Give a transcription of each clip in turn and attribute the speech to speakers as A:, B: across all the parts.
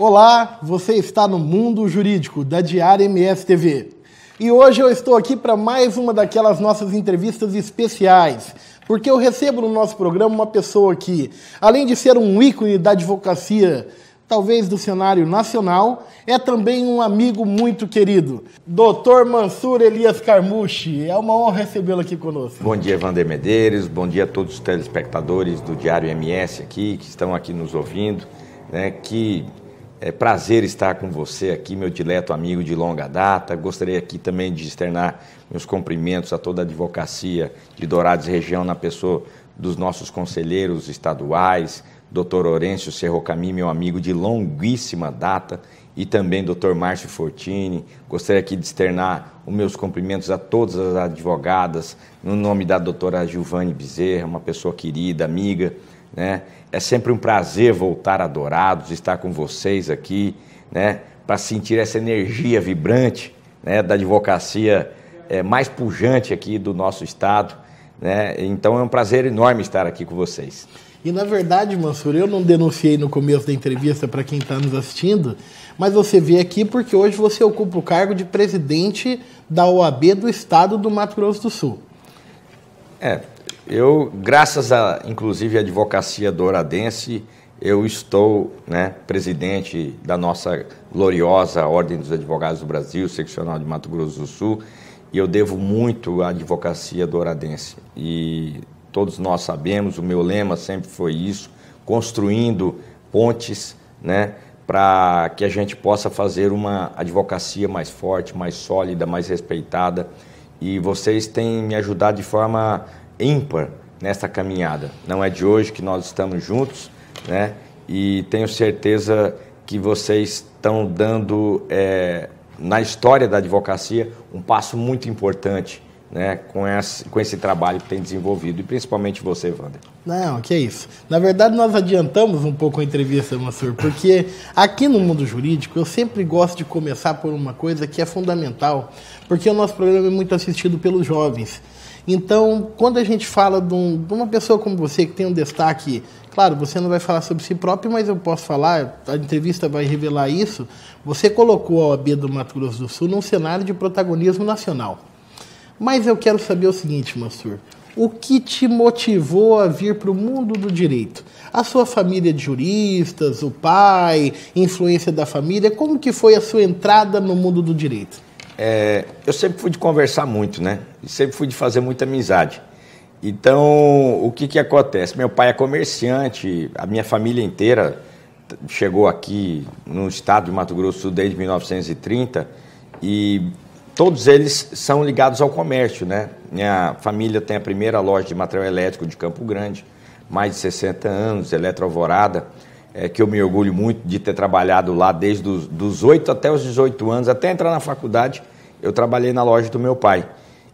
A: Olá, você está no Mundo Jurídico da Diário MS TV. E hoje eu estou aqui para mais uma daquelas nossas entrevistas especiais, porque eu recebo no nosso programa uma pessoa que, além de ser um ícone da advocacia, talvez do cenário nacional, é também um amigo muito querido. Dr. Mansur Elias Carmouche, é uma honra recebê-lo aqui conosco.
B: Bom dia, Wander Medeiros, bom dia a todos os telespectadores do Diário MS aqui, que estão aqui nos ouvindo, né? Que é prazer estar com você aqui, meu dileto amigo de longa data. Gostaria aqui também de externar meus cumprimentos a toda a advocacia de Dourados região, na pessoa dos nossos conselheiros estaduais, Dr. Orêncio Serrocami, meu amigo de longuíssima data, e também Dr. Márcio Fortini. Gostaria aqui de externar os meus cumprimentos a todas as advogadas, no nome da doutora Gilvane Bezerra, uma pessoa querida, amiga, né? É sempre um prazer voltar a Dourados, estar com vocês aqui, né? Para sentir essa energia vibrante, né? Da advocacia mais pujante aqui do nosso estado, né? Então é um prazer enorme estar aqui com vocês.
A: E na verdade, Mansur, eu não denunciei no começo da entrevista para quem está nos assistindo, mas você veio aqui porque hoje você ocupa o cargo de presidente da OAB do estado do Mato Grosso do Sul.
B: Eu, graças a, inclusive, a advocacia douradense, eu estou, né, presidente da nossa gloriosa Ordem dos Advogados do Brasil, seccional de Mato Grosso do Sul, e eu devo muito à advocacia douradense. E todos nós sabemos, o meu lema sempre foi isso, construindo pontes, né, para que a gente possa fazer uma advocacia mais forte, mais sólida, mais respeitada. E vocês têm me ajudado de forma ímpar nessa caminhada. Não é de hoje que nós estamos juntos, né? E tenho certeza que vocês estão dando, na história da advocacia, um passo muito importante, né? Com esse trabalho que tem desenvolvido, e principalmente você, Wander.
A: Não, que é isso. Na verdade, nós adiantamos um pouco a entrevista, Mansur, porque aqui no Mundo Jurídico eu sempre gosto de começar por uma coisa que é fundamental, porque o nosso programa é muito assistido pelos jovens. Então, quando a gente fala de uma pessoa como você, que tem um destaque, claro, você não vai falar sobre si próprio, mas eu posso falar, a entrevista vai revelar isso, você colocou a OAB do Mato Grosso do Sul num cenário de protagonismo nacional. Mas eu quero saber o seguinte, Mansur, o que te motivou a vir para o mundo do direito? A sua família de juristas, o pai, influência da família, como que foi a sua entrada no mundo do direito?
B: Eu sempre fui de conversar muito, né? E sempre fui de fazer muita amizade. Então, o que acontece? Meu pai é comerciante, a minha família inteira chegou aqui no estado de Mato Grosso do Sul desde 1930 e todos eles são ligados ao comércio, né? Minha família tem a primeira loja de material elétrico de Campo Grande, mais de 60 anos, Eletro Alvorada, que eu me orgulho muito de ter trabalhado lá desde dos 8 até os 18 anos, até entrar na faculdade, eu trabalhei na loja do meu pai.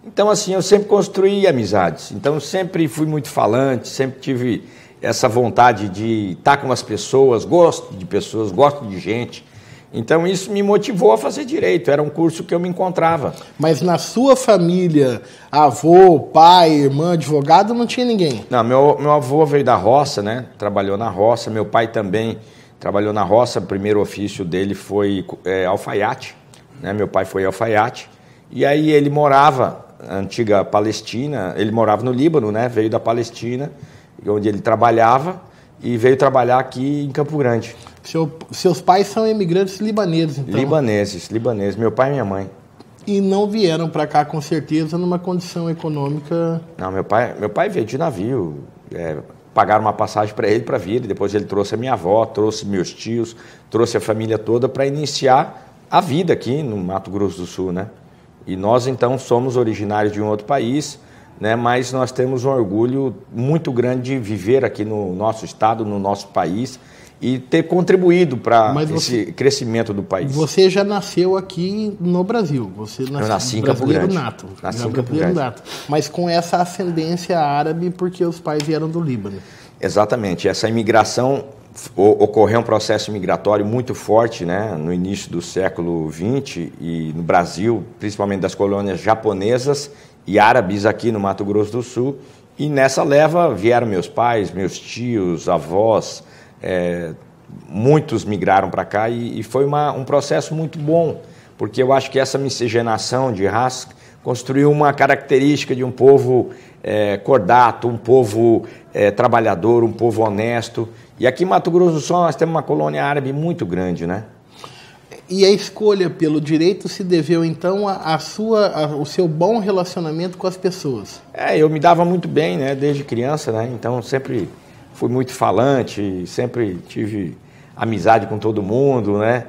B: Então, assim, eu sempre construí amizades. Então, sempre fui muito falante, sempre tive essa vontade de estar com as pessoas, gosto de pessoas, gosto de gente. Então, isso me motivou a fazer direito, era um curso que eu me encontrava.
A: Mas na sua família, avô, pai, irmã, advogado, não tinha ninguém?
B: Não, meu avô veio da roça, né? Trabalhou na roça, meu pai também trabalhou na roça, o primeiro ofício dele foi alfaiate, né? Meu pai foi alfaiate, e aí ele morava, na antiga Palestina, ele morava no Líbano, né? Veio da Palestina, onde ele trabalhava, e veio trabalhar aqui em Campo Grande.
A: Seus pais são imigrantes libaneses, então? Libaneses,
B: meu pai e minha mãe.
A: E não vieram para cá, com certeza, numa condição econômica...
B: Não, meu pai veio de navio, pagaram uma passagem para ele para vir, e depois ele trouxe a minha avó, trouxe meus tios, trouxe a família toda para iniciar a vida aqui no Mato Grosso do Sul, né? E nós, então, somos originários de um outro país, né? Mas nós temos um orgulho muito grande de viver aqui no nosso estado, no nosso país, e ter contribuído para esse crescimento do país.
A: Você já nasceu aqui no Brasil.
B: Eu nasci em Campo Grande.
A: Nasci em Campo Grande. Mas com essa ascendência árabe, porque os pais vieram do Líbano.
B: Exatamente. Essa imigração, ocorreu um processo migratório muito forte, né, no início do século XX e no Brasil, principalmente das colônias japonesas e árabes aqui no Mato Grosso do Sul. E nessa leva vieram meus pais, meus tios, avós, muitos migraram para cá e foi um processo muito bom, porque eu acho que essa miscigenação de raças construiu uma característica de um povo cordato, um povo trabalhador, um povo honesto. E aqui em Mato Grosso do Sul nós temos uma colônia árabe muito grande, né?
A: E a escolha pelo direito se deveu, então, ao seu bom relacionamento com as pessoas?
B: Eu me dava muito bem, né, desde criança, né? Então sempre fui muito falante, sempre tive amizade com todo mundo, né?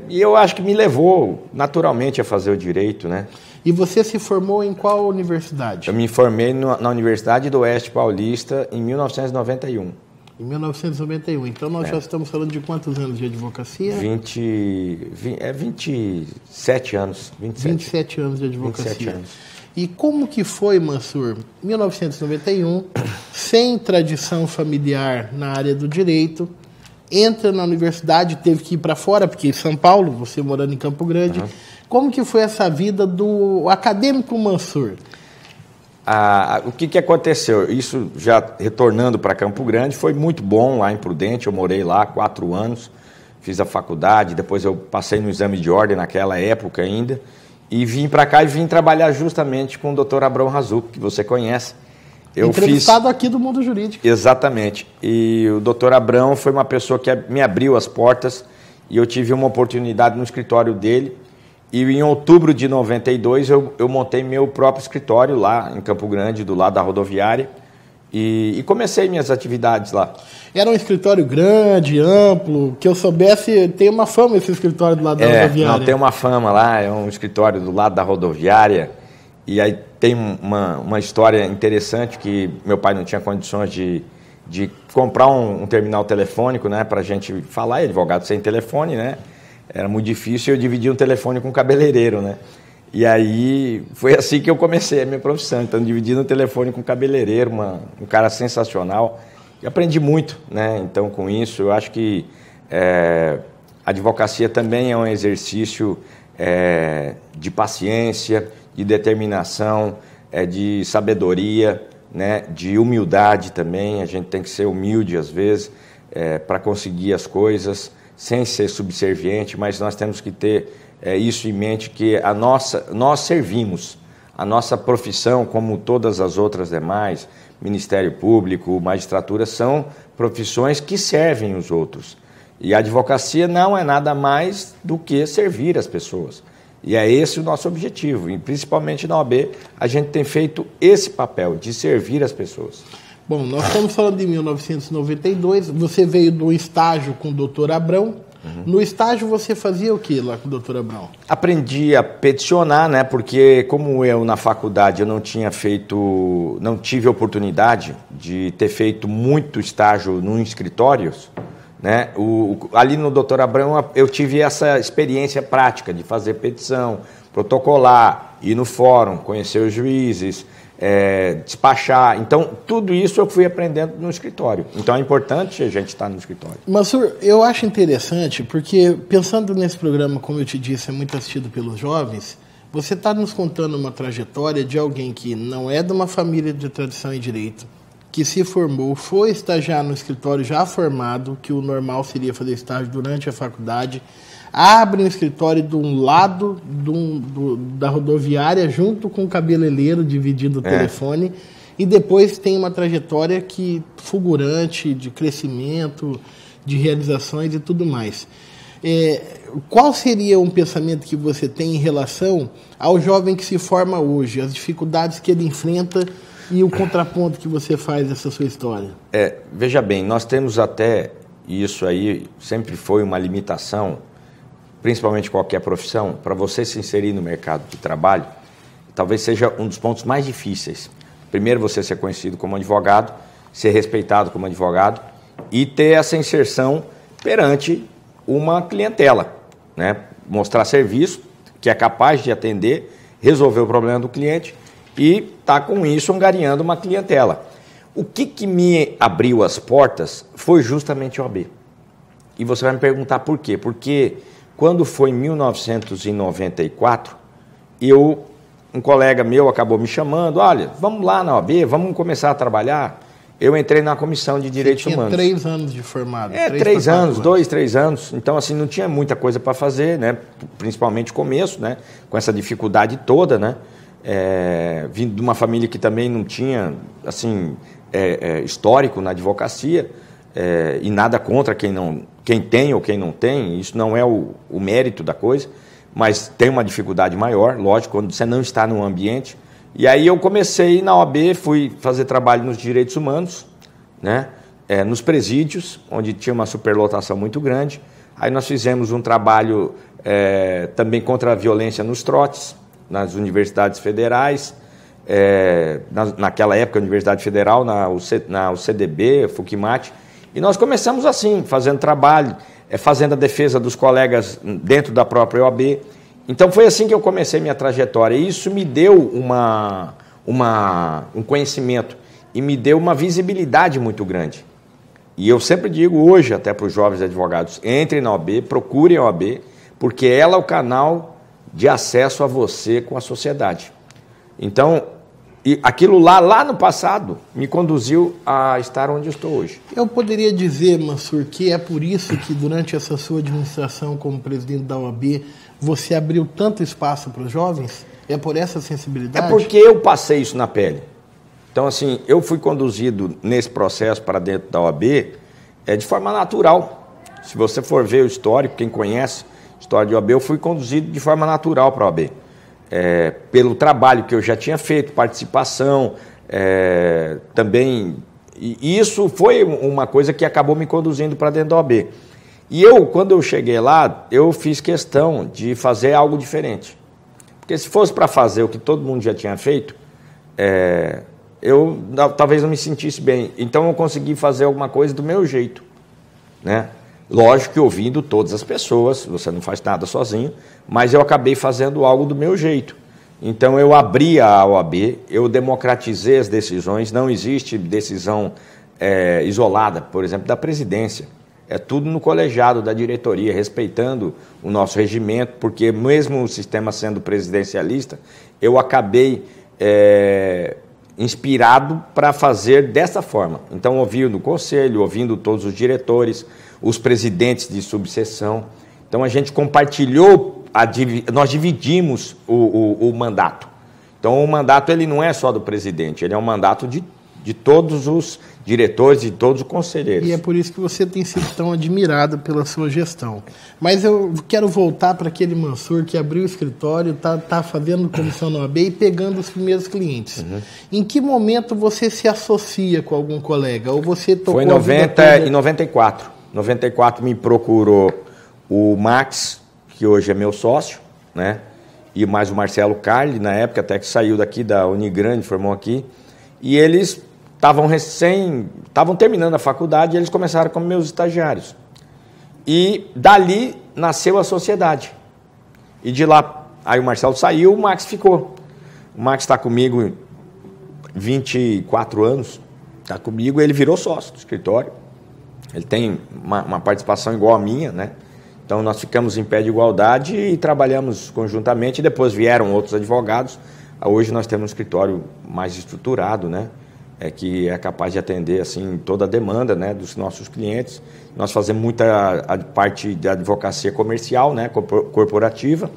B: E eu acho que me levou naturalmente a fazer o direito, né?
A: E você se formou em qual universidade?
B: Eu me formei na Universidade do Oeste Paulista em 1991.
A: Em 1991. Então nós já estamos falando de quantos anos de advocacia?
B: 27 anos.
A: 27 anos de advocacia.
B: 27 anos.
A: E como que foi, Mansur, 1991, sem tradição familiar na área do direito, entra na universidade, teve que ir para fora, porque em São Paulo, você morando em Campo Grande. Uhum. Como que foi essa vida do acadêmico Mansur?
B: O que aconteceu? Isso já retornando para Campo Grande, foi muito bom lá em Prudente, eu morei lá 4 anos, fiz a faculdade, depois eu passei no exame de ordem naquela época ainda, e vim para cá e vim trabalhar justamente com o Dr. Abrão Razzuc, que você conhece.
A: Entrevistado aqui do mundo jurídico.
B: Exatamente. E o Dr. Abrão foi uma pessoa que me abriu as portas e eu tive uma oportunidade no escritório dele. E em outubro de 92 eu montei meu próprio escritório lá em Campo Grande, do lado da rodoviária, e comecei minhas atividades lá.
A: Era um escritório grande, amplo, que eu soubesse, tem uma fama esse escritório do lado da rodoviária.
B: Não, tem uma fama lá, é um escritório do lado da rodoviária, e aí tem uma história interessante que meu pai não tinha condições de comprar um terminal telefônico, né, para a gente falar, advogado sem telefone, né? Era muito difícil, eu dividi um telefone com um cabeleireiro, né? E aí foi assim que eu comecei a minha profissão, então dividindo um telefone com um cabeleireiro, um cara sensacional. E aprendi muito, né? Então com isso eu acho que a advocacia também é um exercício de paciência, de determinação, de sabedoria, né? De humildade também. A gente tem que ser humilde às vezes para conseguir as coisas, sem ser subserviente, mas nós temos que ter isso em mente, que nós servimos, a nossa profissão, como todas as outras demais, Ministério Público, magistratura, são profissões que servem os outros. E a advocacia não é nada mais do que servir as pessoas. E é esse o nosso objetivo, e principalmente na OAB, a gente tem feito esse papel, de servir as pessoas.
A: Bom, nós estamos falando de 1992, você veio do estágio com o doutor Abrão. Uhum. No estágio você fazia o que lá com o doutor Abrão?
B: Aprendi a peticionar, né? Porque como eu na faculdade eu não tive oportunidade de ter feito muito estágio em escritórios, né? Ali no doutor Abrão eu tive essa experiência prática de fazer petição, protocolar, ir no fórum, conhecer os juízes, despachar. Então, tudo isso eu fui aprendendo no escritório. Então, é importante a gente estar no escritório.
A: Mansur, eu acho interessante, porque pensando nesse programa, como eu te disse, é muito assistido pelos jovens, você está nos contando uma trajetória de alguém que não é de uma família de tradição em direito, que se formou, foi estagiar no escritório já formado, que o normal seria fazer estágio durante a faculdade, abre um escritório de um lado da rodoviária junto com o cabeleireiro, dividindo o telefone, e depois tem uma trajetória fulgurante de crescimento, de realizações e tudo mais. Qual seria um pensamento que você tem em relação ao jovem que se forma hoje, as dificuldades que ele enfrenta e o contraponto que você faz dessa sua história?
B: Veja bem, nós temos até, e isso aí sempre foi uma limitação, principalmente qualquer profissão, para você se inserir no mercado de trabalho, talvez seja um dos pontos mais difíceis. Primeiro, você ser conhecido como advogado, ser respeitado como advogado e ter essa inserção perante uma clientela, né? Mostrar serviço, que é capaz de atender, resolver o problema do cliente e tá com isso angariando uma clientela. O que me abriu as portas foi justamente a OAB. E você vai me perguntar por quê? Porque quando foi em 1994, um colega meu acabou me chamando, olha, vamos lá na OAB, vamos começar a trabalhar. eu entrei na Comissão de Direitos Humanos.
A: Tinha 3 anos de formado.
B: 3 anos, 2, 3 anos. Então, assim, não tinha muita coisa para fazer, né? Principalmente o começo, né? Com essa dificuldade toda, né? Vindo de uma família que também não tinha, assim, histórico na advocacia, e nada contra quem tem ou quem não tem, isso não é o mérito da coisa, mas tem uma dificuldade maior, lógico, quando você não está no ambiente. E aí eu comecei na OAB, fui fazer trabalho nos direitos humanos, né? Nos presídios, onde tinha uma superlotação muito grande. Aí nós fizemos um trabalho também contra a violência nos trotes, nas universidades federais, naquela época, a Universidade Federal, na UCDB, FUCMAT, e nós começamos assim, fazendo trabalho, fazendo a defesa dos colegas dentro da própria OAB. Então foi assim que eu comecei minha trajetória, e isso me deu um conhecimento e me deu uma visibilidade muito grande. E eu sempre digo hoje, até para os jovens advogados, entrem na OAB, procurem a OAB, porque ela é o canal de acesso a você com a sociedade. Então, aquilo lá no passado me conduziu a estar onde eu estou hoje.
A: Eu poderia dizer, Mansur, que é por isso que durante essa sua administração como presidente da OAB, você abriu tanto espaço para os jovens? É por essa sensibilidade?
B: É porque eu passei isso na pele. Então, assim, eu fui conduzido nesse processo para dentro da OAB de forma natural. Se você for ver o histórico, quem conhece a história de OAB, eu fui conduzido de forma natural para a OAB. Pelo trabalho que eu já tinha feito, participação, também. E isso foi uma coisa que acabou me conduzindo para dentro da OAB. E quando eu cheguei lá, eu fiz questão de fazer algo diferente. Porque se fosse para fazer o que todo mundo já tinha feito, eu talvez não me sentisse bem. Então eu consegui fazer alguma coisa do meu jeito, né? Lógico que ouvindo todas as pessoas, você não faz nada sozinho, mas eu acabei fazendo algo do meu jeito. Então eu abri a OAB, eu democratizei as decisões, não existe decisão isolada, por exemplo, da presidência. É tudo no colegiado da diretoria, respeitando o nosso regimento, porque mesmo o sistema sendo presidencialista, eu acabei inspirado para fazer dessa forma. Então, ouvindo o conselho, ouvindo todos os diretores, os presidentes de subseção. Então, a gente compartilhou, nós dividimos o mandato. Então, o mandato ele não é só do presidente, ele é um mandato de todos os diretores e todos os conselheiros.
A: E é por isso que você tem sido tão admirado pela sua gestão. Mas eu quero voltar para aquele Mansur que abriu o escritório, tá fazendo comissão na OAB e pegando os primeiros clientes. Uhum. Em que momento você se associa com algum colega? Ou você tocou
B: Foi em 94. Em 94 me procurou o Max, que hoje é meu sócio, né? E mais o Marcelo Carli, na época, até que saiu daqui da Unigrande, formou aqui. E eles estavam terminando a faculdade e eles começaram como meus estagiários. E dali nasceu a sociedade. E de lá, aí o Marcelo saiu, o Max ficou. O Max está comigo 24 anos, está comigo, ele virou sócio do escritório. Ele tem uma participação igual a minha, né? Então nós ficamos em pé de igualdade e trabalhamos conjuntamente. Depois vieram outros advogados. Hoje nós temos um escritório mais estruturado, né? Que é capaz de atender assim, toda a demanda, né, dos nossos clientes. Nós fazemos muita a parte da advocacia comercial, né, corporativa,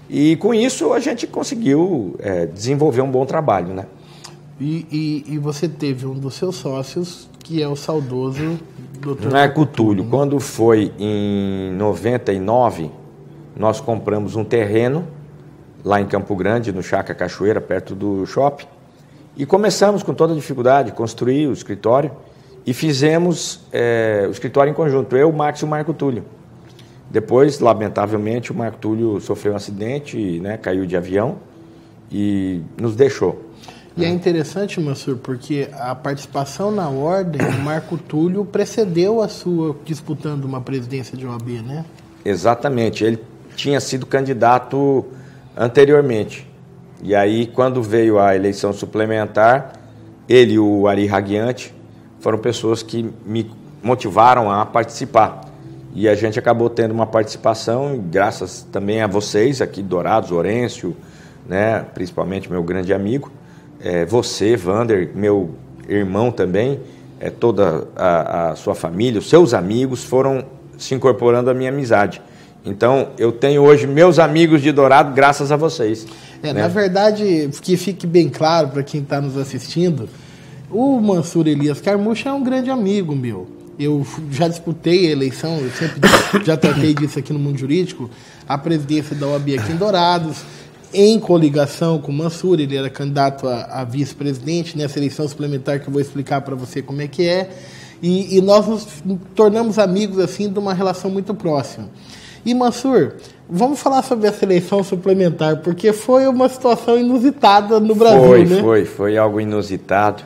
B: e com isso a gente conseguiu desenvolver um bom trabalho. Né?
A: E você teve um dos seus sócios, que é o saudoso Dr.
B: Marco Túlio. Quando foi em 99, nós compramos um terreno lá em Campo Grande, no Chácara Cachoeira, perto do shopping. E começamos com toda a dificuldade, construir o escritório e fizemos o escritório em conjunto, eu, o Max e o Marco Túlio. Depois, lamentavelmente, o Marco Túlio sofreu um acidente, né, caiu de avião e nos deixou.
A: E é interessante, Mansur, porque a participação na ordem, o Marco Túlio precedeu a sua disputando uma presidência de OAB, né?
B: Exatamente, ele tinha sido candidato anteriormente. E aí, quando veio a eleição suplementar, ele e o Ari Raguiante foram pessoas que me motivaram a participar. E a gente acabou tendo uma participação, graças também a vocês aqui, Dourados, Orêncio, né, principalmente meu grande amigo, você, Vander, meu irmão também, toda a sua família, os seus amigos foram se incorporando à minha amizade. Então, eu tenho hoje meus amigos de Dourado graças a vocês.
A: Né? Na verdade, que fique bem claro para quem está nos assistindo, o Mansur Elias Carmucha é um grande amigo meu. Eu já disputei a eleição, eu sempre já tratei disso aqui no mundo jurídico, a presidência da OAB aqui em Dourados, em coligação com o Mansur. Ele era candidato a vice-presidente nessa eleição suplementar que eu vou explicar para você como é que é. E nós nos tornamos amigos assim de uma relação muito próxima. E Mansur, vamos falar sobre essa eleição suplementar, porque foi uma situação inusitada no Brasil, né?
B: Foi algo inusitado.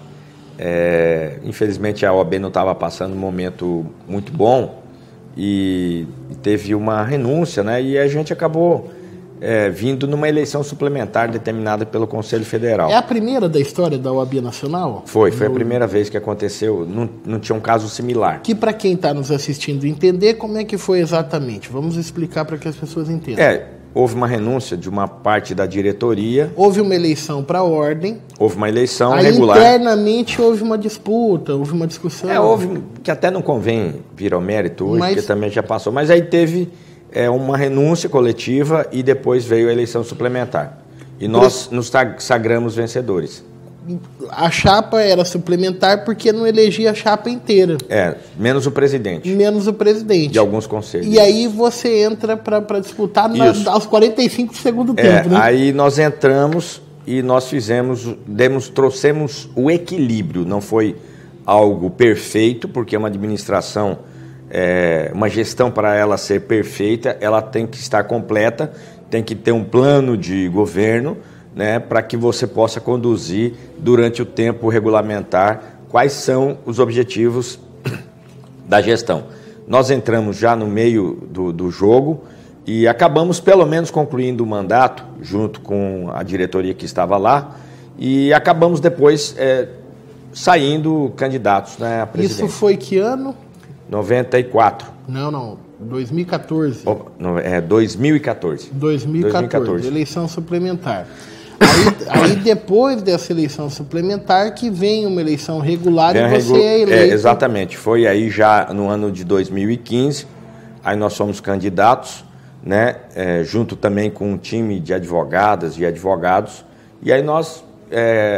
B: Infelizmente a OAB não estava passando um momento muito bom e teve uma renúncia, né? E a gente acabou vindo numa eleição suplementar determinada pelo Conselho Federal.
A: É a primeira da história da OAB Nacional?
B: Foi a primeira vez que aconteceu, não tinha um caso similar.
A: Que para quem está nos assistindo entender, como é que foi exatamente? Vamos explicar para que as pessoas entendam.
B: Houve uma renúncia de uma parte da diretoria.
A: Houve uma eleição para a ordem.
B: Houve uma eleição
A: aí,
B: regular.
A: Internamente houve uma disputa, houve uma discussão.
B: Houve, que até não convém vir ao mérito hoje, porque também já passou. Mas aí teve uma renúncia coletiva e depois veio a eleição suplementar. E nós nos sagramos vencedores.
A: A chapa era suplementar porque não elegia a chapa inteira.
B: Menos o presidente.
A: Menos o presidente.
B: De alguns conselhos.
A: E aí você entra para disputar aos 45 do segundo tempo, né?
B: Aí nós entramos e nós trouxemos o equilíbrio. Não foi algo perfeito, porque uma administração, uma gestão, para ela ser perfeita, ela tem que estar completa, tem que ter um plano de governo, né, para que você possa conduzir durante o tempo regulamentar quais são os objetivos da gestão. Nós entramos já no meio do jogo e acabamos pelo menos concluindo o mandato junto com a diretoria que estava lá e acabamos depois saindo candidatos, né, a presidência.
A: Isso foi que ano?
B: 94.
A: Não, 2014.
B: 2014.
A: 2014, eleição suplementar. Aí depois dessa eleição suplementar que vem uma eleição regular e você é eleito.
B: Exatamente, foi aí já no ano de 2015, aí nós fomos candidatos, né, junto também com um time de advogadas e advogados, e aí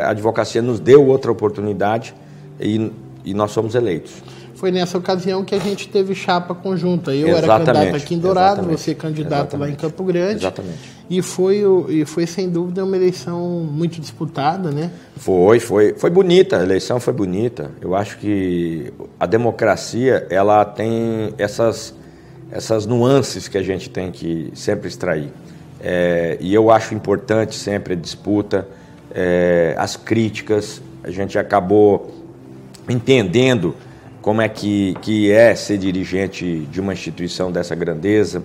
B: a advocacia nos deu outra oportunidade e nós fomos eleitos.
A: Foi nessa ocasião que a gente teve chapa conjunta. Eu era candidato aqui em Dourado, você candidato lá em Campo Grande.
B: Exatamente.
A: E foi sem dúvida uma eleição muito disputada, né?
B: Foi bonita, a eleição foi bonita. Eu acho que a democracia, ela tem essas nuances que a gente tem que sempre extrair. E eu acho importante sempre a disputa, as críticas. A gente acabou entendendo como é que é ser dirigente de uma instituição dessa grandeza,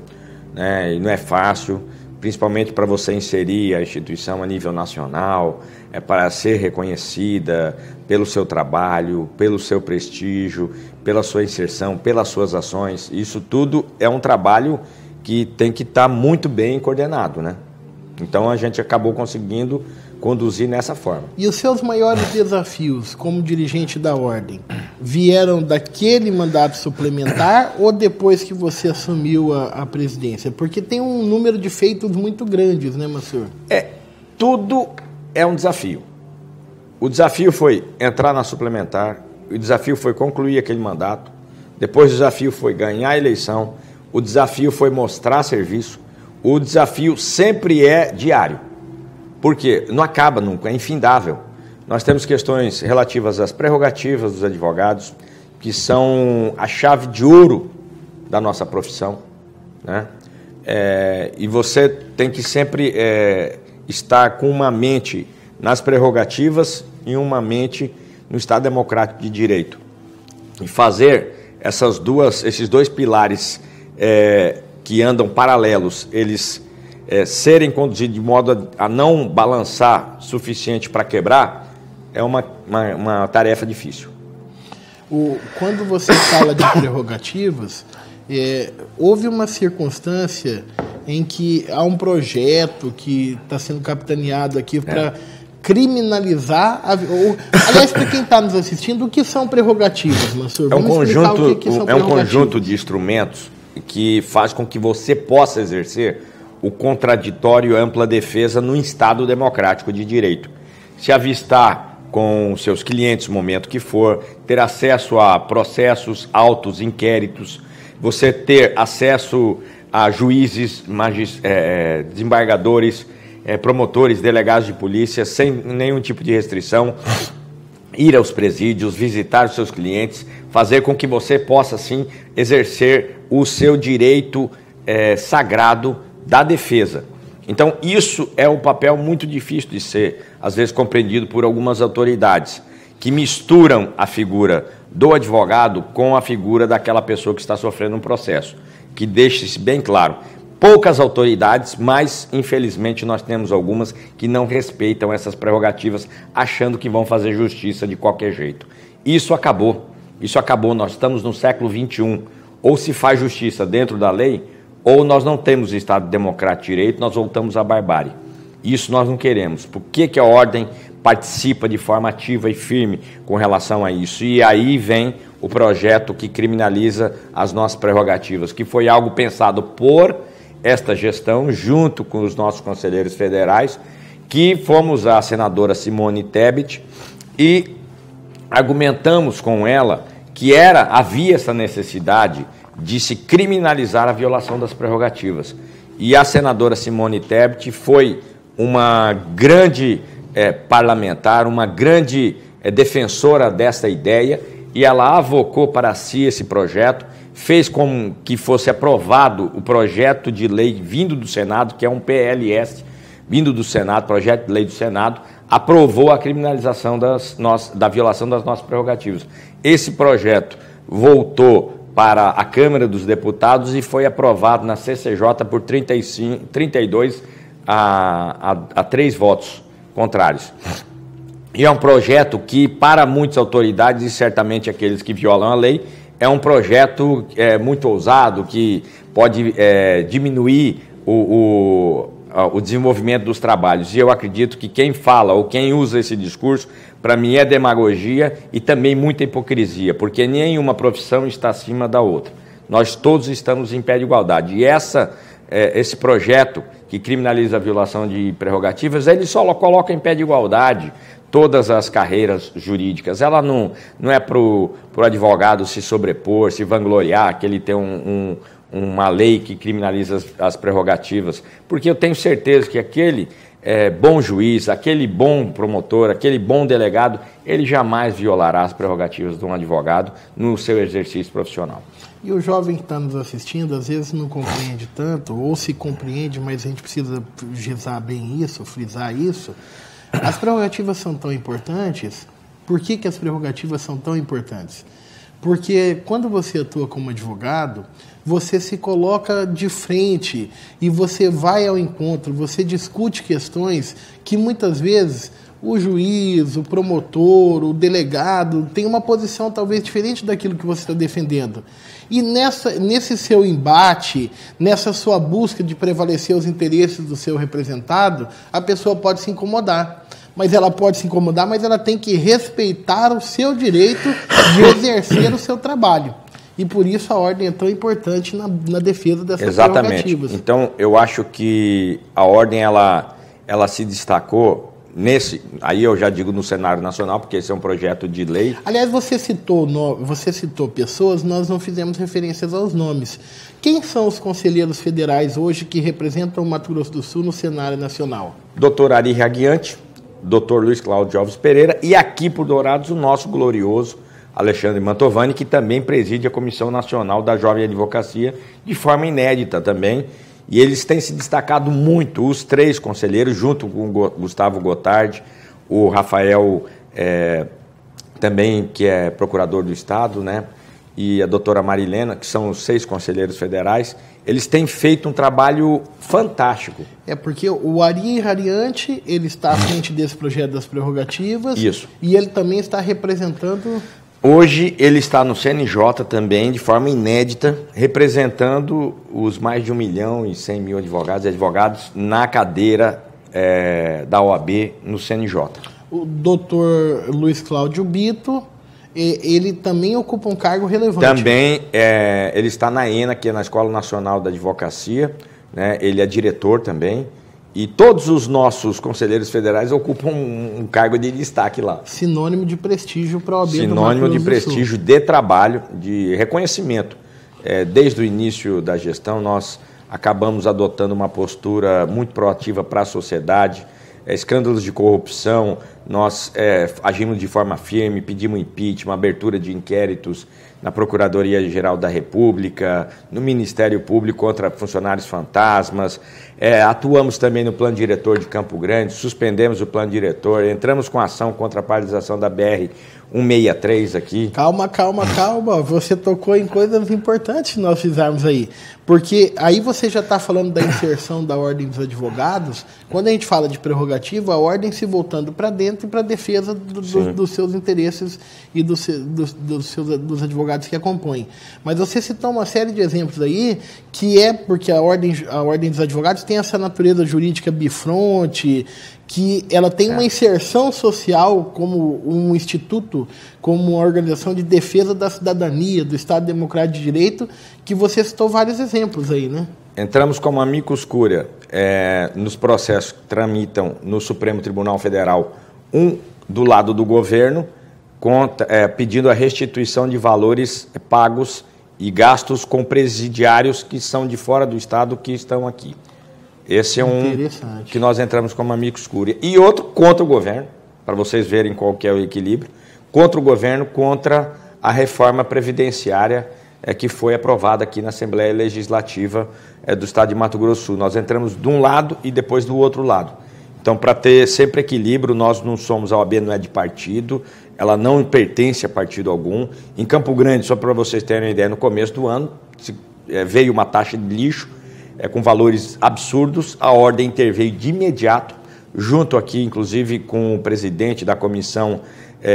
B: né? E não é fácil, principalmente para você inserir a instituição a nível nacional, para ser reconhecida pelo seu trabalho, pelo seu prestígio, pela sua inserção, pelas suas ações. Isso tudo é um trabalho que tem que estar muito bem coordenado, né? Então a gente acabou conseguindo conduzir nessa forma.
A: E os seus maiores desafios como dirigente da ordem vieram daquele mandato suplementar ou depois que você assumiu a presidência? Porque tem um número de feitos muito grandes, né, Mansur?
B: Tudo é um desafio. O desafio foi entrar na suplementar, o desafio foi concluir aquele mandato, depois o desafio foi ganhar a eleição, o desafio foi mostrar serviço, o desafio sempre é diário. Porque não acaba nunca, é infindável. Nós temos questões relativas às prerrogativas dos advogados, que são a chave de ouro da nossa profissão, né? E você tem que sempre estar com uma mente nas prerrogativas e uma mente no Estado Democrático de Direito. E fazer esses dois pilares que andam paralelos, eles serem conduzidos de modo a não balançar suficiente para quebrar, é uma tarefa difícil.
A: Quando você fala de prerrogativas, houve uma circunstância em que há um projeto que está sendo capitaneado aqui criminalizar, aliás, para quem está nos assistindo, o que são prerrogativas, Mansur?
B: É um conjunto de instrumentos que faz com que você possa exercer o contraditório e ampla defesa no Estado democrático de direito. Se avistar com seus clientes no momento que for, ter acesso a processos, autos, inquéritos, você ter acesso a juízes, desembargadores, promotores, delegados de polícia, sem nenhum tipo de restrição, ir aos presídios, visitar os seus clientes, fazer com que você possa, sim, exercer o seu direito sagrado da defesa. Então, isso é um papel muito difícil de ser, às vezes, compreendido por algumas autoridades, que misturam a figura do advogado com a figura daquela pessoa que está sofrendo um processo. Que deixe-se bem claro, poucas autoridades, mas, infelizmente, nós temos algumas que não respeitam essas prerrogativas, achando que vão fazer justiça de qualquer jeito. Isso acabou, nós estamos no século XXI. Ou se faz justiça dentro da lei, ou nós não temos Estado democrático de direito, nós voltamos à barbárie. Isso nós não queremos. Por que a ordem participa de forma ativa e firme com relação a isso? E aí vem o projeto que criminaliza as nossas prerrogativas, que foi algo pensado por esta gestão, junto com os nossos conselheiros federais, que fomos à senadora Simone Tebet e argumentamos com ela que havia essa necessidade de se criminalizar a violação das prerrogativas. E a senadora Simone Tebet foi uma grande parlamentar, uma grande defensora dessa ideia, e ela avocou para si esse projeto, fez com que fosse aprovado o projeto de lei vindo do Senado, que é um PLS, vindo do Senado, projeto de lei do Senado, aprovou a criminalização da violação das nossas prerrogativas. Esse projeto voltou para a Câmara dos Deputados e foi aprovado na CCJ por 32 a 3 votos contrários. E é um projeto que, para muitas autoridades, e certamente aqueles que violam a lei, é um projeto muito ousado, que pode diminuir o desenvolvimento dos trabalhos. E eu acredito que quem fala ou quem usa esse discurso, para mim, é demagogia e também muita hipocrisia, porque nenhuma profissão está acima da outra. Nós todos estamos em pé de igualdade. E esse projeto que criminaliza a violação de prerrogativas, ele só coloca em pé de igualdade todas as carreiras jurídicas. Ela não é para o advogado se sobrepor, se vangloriar, que ele tem uma lei que criminaliza as prerrogativas, porque eu tenho certeza que aquele bom juiz, aquele bom promotor, aquele bom delegado, ele jamais violará as prerrogativas de um advogado no seu exercício profissional.
A: E o jovem que está nos assistindo, às vezes não compreende tanto, ou se compreende, mas a gente precisa frisar isso. As prerrogativas são tão importantes. Por que as prerrogativas são tão importantes? Porque quando você atua como advogado, você se coloca de frente e você vai ao encontro, você discute questões que muitas vezes o juiz, o promotor, o delegado tem uma posição talvez diferente daquilo que você está defendendo. E nesse seu embate, nessa sua busca de prevalecer os interesses do seu representado, a pessoa pode se incomodar. Mas ela pode se incomodar, mas ela tem que respeitar o seu direito de exercer o seu trabalho. E por isso a ordem é tão importante na defesa dessas prerrogativas.
B: Então, eu acho que a ordem ela se destacou aí eu já digo no cenário nacional, porque esse é um projeto de lei.
A: Aliás, você citou pessoas, nós não fizemos referências aos nomes. Quem são os conselheiros federais hoje que representam o Mato Grosso do Sul no cenário nacional?
B: Dr. Ari Raguiante, Dr. Luiz Cláudio Alves Pereira e aqui por Dourados o nosso glorioso Alexandre Mantovani, que também preside a Comissão Nacional da Jovem Advocacia de forma inédita também. E eles têm se destacado muito, os 3 conselheiros, junto com o Gustavo Gotardi, o Rafael, também, que é procurador do Estado, né? E a doutora Marilena, que são os 6 conselheiros federais, eles têm feito um trabalho fantástico.
A: Porque o Ari Rariante, ele está à frente desse projeto das prerrogativas.
B: Isso.
A: E ele também está representando...
B: Hoje ele está no CNJ também, de forma inédita, representando os mais de 1.100.000 advogados e advogados na cadeira da OAB no CNJ.
A: O doutor Luiz Cláudio Bito, ele também ocupa um cargo relevante.
B: Também, ele está na ENA, que é na Escola Nacional da Advocacia, né? Ele é diretor também, e todos os nossos conselheiros federais ocupam um cargo de destaque lá.
A: Sinônimo de prestígio para a OAB do Mato
B: Sinônimo
A: Grosso
B: de
A: do
B: prestígio,
A: Sul.
B: de trabalho, de reconhecimento. Desde o início da gestão, nós acabamos adotando uma postura muito proativa para a sociedade. Escândalos de corrupção, nós agimos de forma firme, pedimos impeachment, abertura de inquéritos na Procuradoria-Geral da República, no Ministério Público contra funcionários fantasmas, atuamos também no plano diretor de Campo Grande, suspendemos o plano diretor, entramos com ação contra a paralisação da BR-163 aqui.
A: Calma, você tocou em coisas importantes que nós fizemos aí, porque aí você já está falando da inserção da Ordem dos Advogados. Quando a gente fala de prerrogativa, a Ordem se voltando para dentro e para a defesa dos seus interesses e dos advogados que a compõem. Mas você citou uma série de exemplos aí, que é porque a Ordem dos Advogados tem essa natureza jurídica bifronte, que ela tem uma inserção social como um instituto, como uma organização de defesa da cidadania, do Estado Democrático de Direito, que você citou vários exemplos aí, né?
B: Entramos como amicus curiae nos processos que tramitam no Supremo Tribunal Federal, um do lado do governo, pedindo a restituição de valores pagos e gastos com presidiários que são de fora do Estado que estão aqui. Esse é um que nós entramos como amicus curiae. E outro contra o governo, para vocês verem qual que é o equilíbrio, contra o governo, contra a reforma previdenciária que foi aprovada aqui na Assembleia Legislativa do Estado de Mato Grosso do Sul. Nós entramos de um lado e depois do outro lado. Então, para ter sempre equilíbrio, nós não somos, a OAB não é de partido, ela não pertence a partido algum. Em Campo Grande, só para vocês terem uma ideia, no começo do ano, veio uma taxa de lixo com valores absurdos, a Ordem interveio de imediato, junto aqui, inclusive, com o presidente da Comissão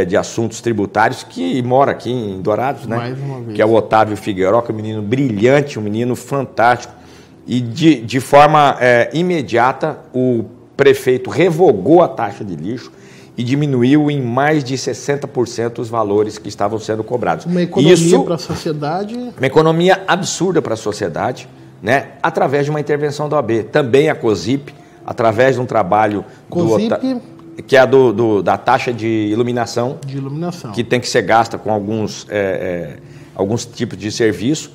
B: de Assuntos Tributários, que mora aqui em Dourados, né?
A: Mais uma vez.
B: Que é o Otávio Figueiró, que é um menino brilhante, um menino fantástico. E de forma imediata, o prefeito revogou a taxa de lixo e diminuiu em mais de 60% os valores que estavam sendo cobrados.
A: Uma economia para a sociedade.
B: Uma economia absurda para a sociedade, né? Através de uma intervenção da OAB. Também a COSIP, através de um trabalho que é da taxa de iluminação, que tem que ser gasta com alguns tipos de serviço.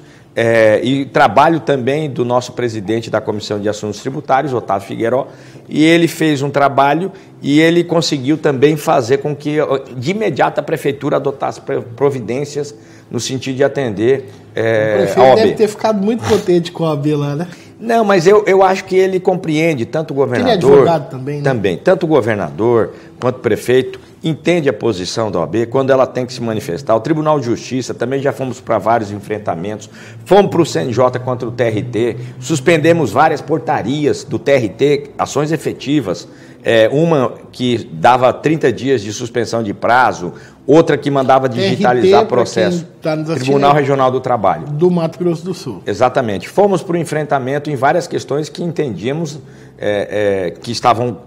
B: E trabalho também do nosso presidente da Comissão de Assuntos Tributários, Otávio Figueiró, e ele fez um trabalho e ele conseguiu também fazer com que, de imediato, a Prefeitura adotasse providências no sentido de atender
A: o prefeito deve ter ficado muito contente com a OAB lá, né?
B: Não, mas eu acho que ele compreende, tanto o governador...
A: Ele é advogado também, né?
B: Também, tanto o governador quanto o prefeito entende a posição da OAB quando ela tem que se manifestar. O Tribunal de Justiça, também já fomos para vários enfrentamentos, fomos para o CNJ contra o TRT, suspendemos várias portarias do TRT, ações efetivas, uma que dava 30 dias de suspensão de prazo, outra que mandava digitalizar processo. Tribunal Regional do Trabalho.
A: Do Mato Grosso do Sul.
B: Exatamente. Fomos para o enfrentamento em várias questões que entendíamos que estavam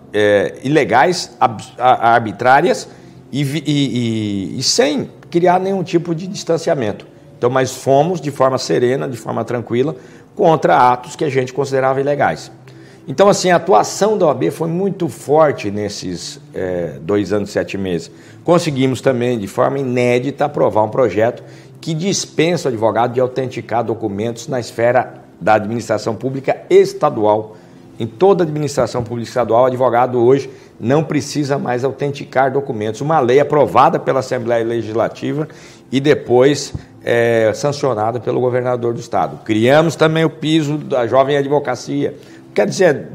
B: ilegais, arbitrárias e sem criar nenhum tipo de distanciamento. Então, mas fomos de forma serena, de forma tranquila, contra atos que a gente considerava ilegais. Então, assim, a atuação da OAB foi muito forte nesses 2 anos e 7 meses. Conseguimos também, de forma inédita, aprovar um projeto que dispensa o advogado de autenticar documentos na esfera da administração pública estadual. Em toda a administração pública estadual, o advogado hoje não precisa mais autenticar documentos. Uma lei aprovada pela Assembleia Legislativa e depois sancionada pelo governador do Estado. Criamos também o piso da jovem advocacia. Quer dizer,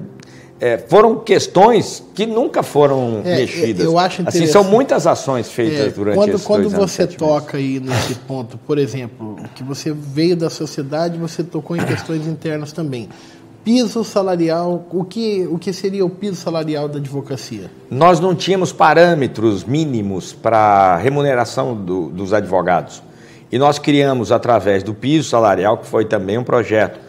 B: foram questões que nunca foram mexidas.
A: Eu acho
B: assim, são muitas ações feitas durante esses 2 anos.
A: Quando você toca aí nesse ponto, por exemplo, que você veio da sociedade, você tocou em questões internas também. Piso salarial, o que seria o piso salarial da advocacia? Nós
B: não tínhamos parâmetros mínimos para remuneração dos advogados. E nós criamos, através do piso salarial, que foi também um projeto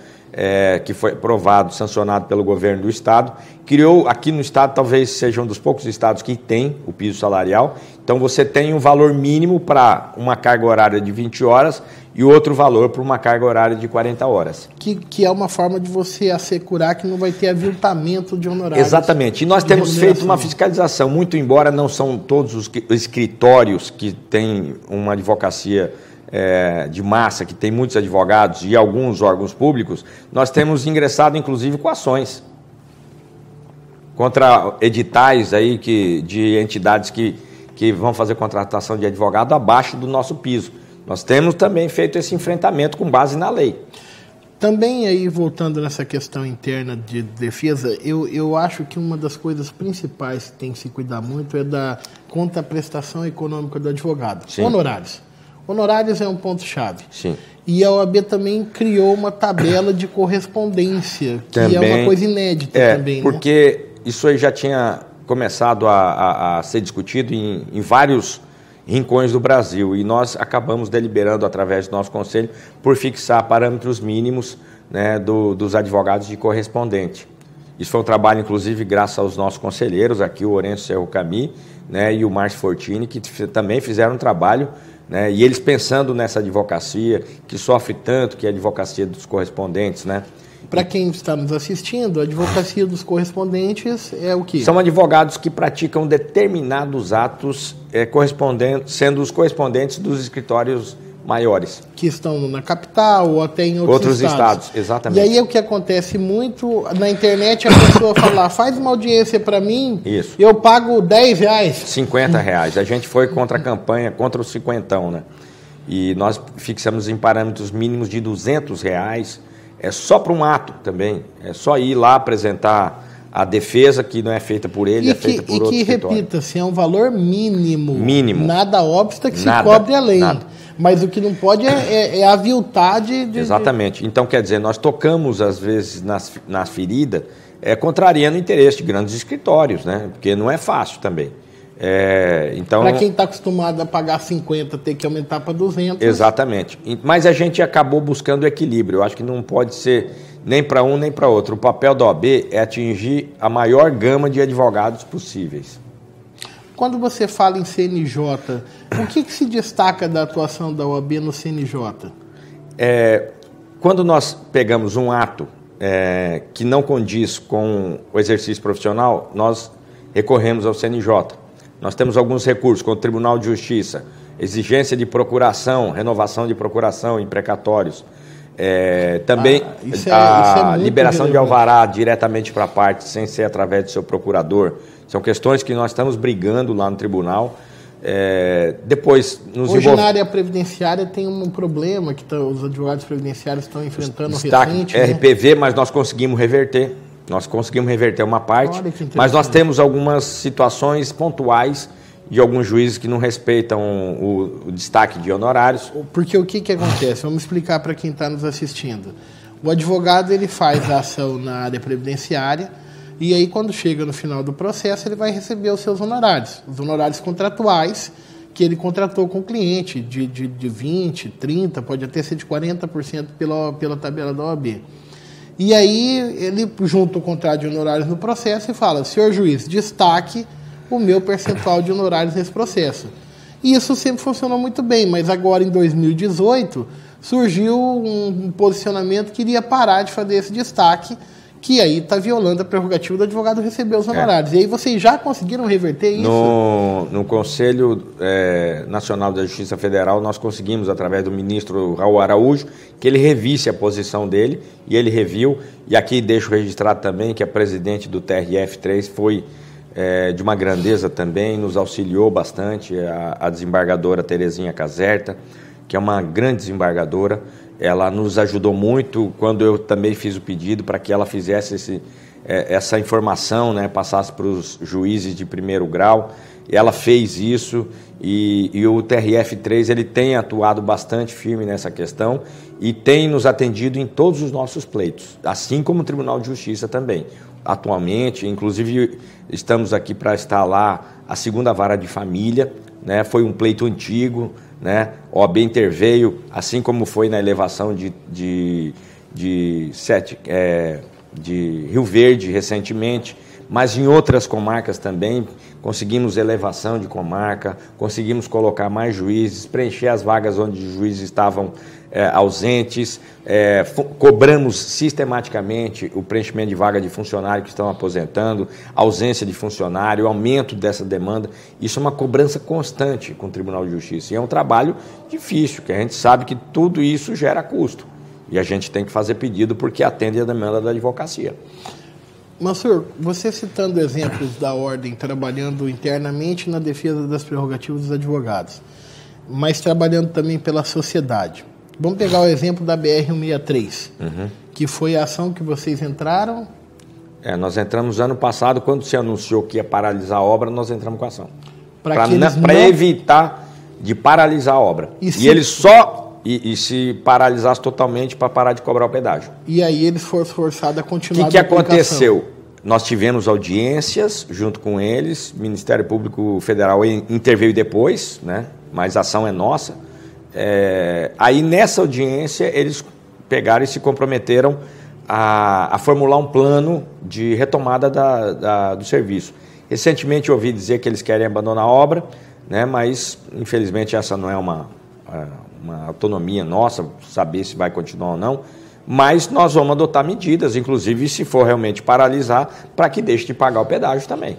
B: que foi aprovado, sancionado pelo governo do estado, criou aqui no estado, talvez seja um dos poucos estados que tem o piso salarial. Então você tem um valor mínimo para uma carga horária de 20 horas e outro valor para uma carga horária de 40 horas.
A: Que é uma forma de você assegurar que não vai ter aviltamento de honorários.
B: Exatamente. E nós temos feito uma fiscalização, muito embora não são todos os escritórios que têm uma advocacia de massa, que tem muitos advogados e alguns órgãos públicos, nós temos ingressado, inclusive, com ações contra editais aí de entidades que vão fazer contratação de advogado abaixo do nosso piso. Nós temos também feito esse enfrentamento com base na lei.
A: Também aí, voltando nessa questão interna de defesa, eu acho que uma das coisas principais que tem que se cuidar muito é da contraprestação econômica do advogado.
B: Sim.
A: Honorários. Honorários é um ponto-chave.
B: Sim.
A: E a OAB também criou uma tabela de correspondência, que
B: também,
A: é uma coisa inédita também.
B: Porque isso aí já tinha começado a ser discutido em vários rincões do Brasil, e nós acabamos deliberando através do nosso conselho por fixar parâmetros mínimos, né, dos advogados de correspondente. Isso foi um trabalho, inclusive, graças aos nossos conselheiros, aqui o Orenço Serro Cami, né, e o Márcio Fortini, que também fizeram um trabalho, né, e eles pensando nessa advocacia, que sofre tanto, que é a advocacia dos correspondentes, né?
A: Para quem está nos assistindo, a advocacia dos correspondentes é o quê?
B: São advogados que praticam determinados atos sendo os correspondentes dos escritórios maiores.
A: Que estão na capital ou até em outros estados.
B: Exatamente.
A: E aí o que acontece muito, na internet a pessoa fala, faz uma audiência para mim,
B: isso,
A: eu pago R$10.
B: R$50. A gente foi contra a campanha, contra o cinquentão, né? E nós fixamos em parâmetros mínimos de R$200, só para um ato também, é só ir lá apresentar a defesa, que não é feita por ele, é feita por outro escritório.
A: E que, repita-se, é um valor mínimo.
B: Mínimo.
A: Nada obsta que se cobre a lei. Nada. Mas o que não pode é aviltar de...
B: Exatamente. Então, quer dizer, nós tocamos, às vezes, na ferida, contrariando o interesse de grandes escritórios, né? Porque não é fácil também. Então,
A: para quem está acostumado a pagar 50, ter que aumentar para 200.
B: Exatamente. Mas a gente acabou buscando equilíbrio. Eu acho que não pode ser nem para um nem para outro. O papel da OAB é atingir a maior gama de advogados possíveis.
A: Quando você fala em CNJ, o que se destaca da atuação da OAB no CNJ?
B: Quando nós pegamos um ato que não condiz com o exercício profissional, nós recorremos ao CNJ. Nós temos alguns recursos, como o Tribunal de Justiça, exigência de procuração, renovação de procuração em precatórios. Também a liberação de alvará diretamente para a parte, sem ser através do seu procurador. São questões que nós estamos brigando lá no tribunal. Depois,
A: hoje na área previdenciária tem um problema que os advogados previdenciários estão enfrentando recente.
B: RPV, mas nós conseguimos reverter. Nós conseguimos reverter uma parte, mas nós temos algumas situações pontuais de alguns juízes que não respeitam o destaque de honorários.
A: Porque o que acontece? Vamos explicar para quem está nos assistindo. O advogado ele faz a ação na área previdenciária e aí quando chega no final do processo ele vai receber os seus honorários. Os honorários contratuais que ele contratou com o cliente de 20%, 30%, pode até ser de 40% pela tabela da OAB. E aí ele junta o contrato de honorários no processo e fala, senhor juiz, destaque o meu percentual de honorários nesse processo. E isso sempre funcionou muito bem, mas agora em 2018 surgiu um posicionamento que iria parar de fazer esse destaque, que aí está violando a prerrogativa do advogado receber os honorários. E aí vocês já conseguiram reverter isso?
B: No Conselho Nacional da Justiça Federal, nós conseguimos, através do ministro Raul Araújo, que ele revisse a posição dele, e ele reviu. E aqui deixo registrado também que a presidente do TRF3 foi de uma grandeza também, nos auxiliou bastante, a desembargadora Terezinha Caserta, que é uma grande desembargadora. Ela nos ajudou muito quando eu também fiz o pedido para que ela fizesse essa informação, né, passasse para os juízes de primeiro grau. Ela fez isso e o TRF3 ele tem atuado bastante firme nessa questão e tem nos atendido em todos os nossos pleitos, assim como o Tribunal de Justiça também. Atualmente, inclusive, estamos aqui para instalar a segunda vara de família, né? Foi um pleito antigo, né? OAB interveio, assim como foi na elevação de de Rio Verde recentemente, mas em outras comarcas também conseguimos elevação de comarca, conseguimos colocar mais juízes, preencher as vagas onde os juízes estavam ausentes, cobramos sistematicamente o preenchimento de vaga de funcionário que estão aposentando, ausência de funcionário, aumento dessa demanda. Isso é uma cobrança constante com o Tribunal de Justiça e é um trabalho difícil, que a gente sabe que tudo isso gera custo e a gente tem que fazer pedido porque atende a demanda da advocacia.
A: Mansur, você citando exemplos da Ordem trabalhando internamente na defesa das prerrogativas dos advogados, mas trabalhando também pela sociedade. Vamos pegar o exemplo da BR-163, que foi a ação que vocês entraram.
B: Nós entramos ano passado, quando se anunciou que ia paralisar a obra, nós entramos com a ação. Para evitar de paralisar a obra. E se paralisasse totalmente para parar de cobrar o pedágio.
A: E aí eles foram forçados a continuar.
B: O que aconteceu? Nós tivemos audiências junto com eles, o Ministério Público Federal interveio depois, né? Mas a ação é nossa. Aí nessa audiência eles pegaram e se comprometeram a formular um plano de retomada do serviço. Recentemente eu ouvi dizer que eles querem abandonar a obra, né? Mas infelizmente essa não é uma autonomia nossa, saber se vai continuar ou não, mas nós vamos adotar medidas, inclusive se for realmente paralisar, para que deixe de pagar o pedágio também.